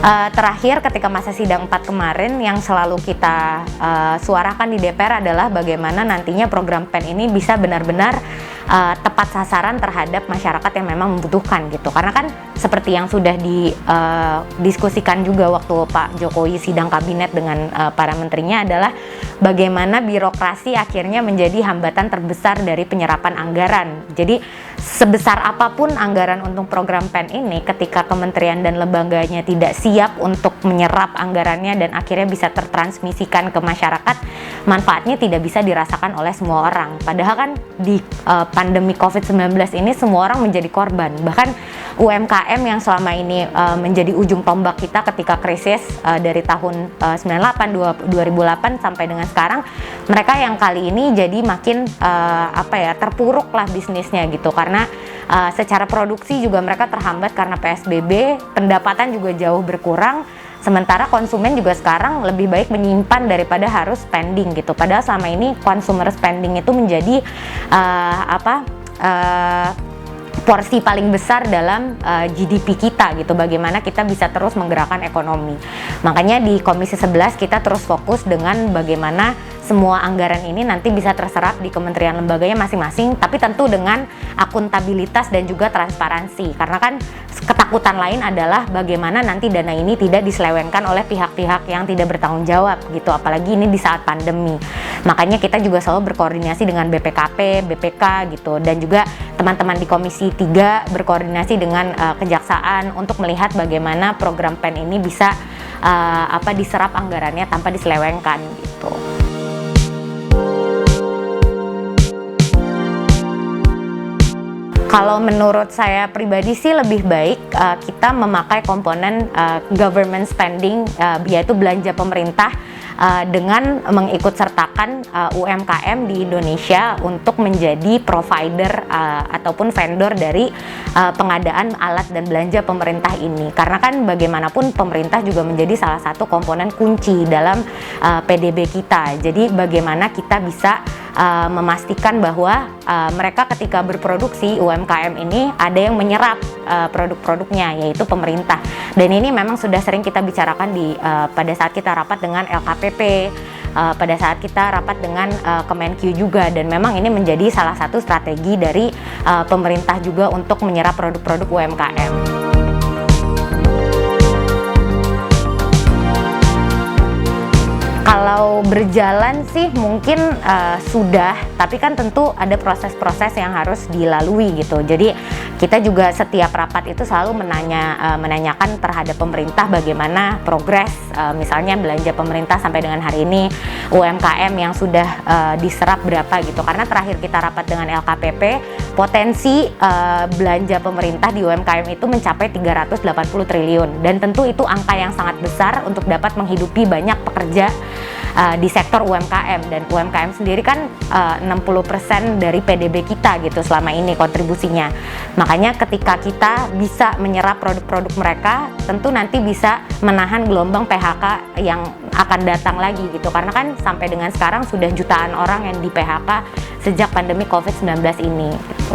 Terakhir ketika masa sidang 4 kemarin yang selalu kita suarakan di DPR adalah bagaimana nantinya program PEN ini bisa benar-benar tepat sasaran terhadap masyarakat yang memang membutuhkan gitu. Karena kan seperti yang sudah didiskusikan juga waktu Pak Jokowi sidang kabinet dengan para menterinya adalah bagaimana birokrasi akhirnya menjadi hambatan terbesar dari penyerapan anggaran. Jadi sebesar apapun anggaran untuk program PEN ini, ketika kementerian dan lembaganya tidak siap untuk menyerap anggarannya dan akhirnya bisa tertransmisikan ke masyarakat, manfaatnya tidak bisa dirasakan oleh semua orang. Padahal kan di pandemi COVID-19 ini semua orang menjadi korban. Bahkan UMKM yang selama ini menjadi ujung tombak kita ketika krisis dari tahun 2008 sampai dengan sekarang, mereka yang kali ini jadi makin terpuruk lah bisnisnya gitu, karena secara produksi juga mereka terhambat karena PSBB, pendapatan juga jauh berkurang. Sementara konsumen juga sekarang lebih baik menyimpan daripada harus spending gitu. Padahal selama ini consumer spending itu menjadi porsi paling besar dalam GDP kita gitu. Bagaimana kita bisa terus menggerakkan ekonomi. Makanya di Komisi 11 kita terus fokus dengan bagaimana semua anggaran ini nanti bisa terserap di kementerian lembaganya masing-masing, tapi tentu dengan akuntabilitas dan juga transparansi. Karena kan ketakutan lain adalah bagaimana nanti dana ini tidak diselewengkan oleh pihak-pihak yang tidak bertanggung jawab gitu, apalagi ini di saat pandemi. Makanya kita juga selalu berkoordinasi dengan BPKP, BPK gitu, dan juga teman-teman di Komisi 3 berkoordinasi dengan Kejaksaan untuk melihat bagaimana program PEN ini bisa diserap anggarannya tanpa diselewengkan gitu. Kalau menurut saya pribadi sih lebih baik kita memakai komponen government spending, yaitu belanja pemerintah dengan mengikut sertakan UMKM di Indonesia untuk menjadi provider ataupun vendor dari pengadaan alat dan belanja pemerintah ini. Karena kan bagaimanapun pemerintah juga menjadi salah satu komponen kunci dalam PDB kita. Jadi bagaimana kita bisa memastikan bahwa mereka ketika berproduksi UMKM ini ada yang menyerap produk-produknya, yaitu pemerintah. Dan ini memang sudah sering kita bicarakan pada saat kita rapat dengan LKPP, pada saat kita rapat dengan Kemenkyu juga, dan memang ini menjadi salah satu strategi dari pemerintah juga untuk menyerap produk-produk UMKM. Kalau berjalan sih mungkin sudah, tapi kan tentu ada proses-proses yang harus dilalui gitu. Jadi kita juga setiap rapat itu selalu menanyakan terhadap pemerintah bagaimana progres, misalnya belanja pemerintah sampai dengan hari ini, UMKM yang sudah diserap berapa gitu. Karena terakhir kita rapat dengan LKPP, potensi belanja pemerintah di UMKM itu mencapai 380 triliun, dan tentu itu angka yang sangat besar untuk dapat menghidupi banyak pekerja di sektor UMKM, dan UMKM sendiri kan 60% dari PDB kita gitu selama ini kontribusinya. Makanya ketika kita bisa menyerap produk-produk mereka, tentu nanti bisa menahan gelombang PHK yang akan datang lagi gitu. Karena kan sampai dengan sekarang sudah jutaan orang yang di PHK sejak pandemi COVID-19 ini gitu.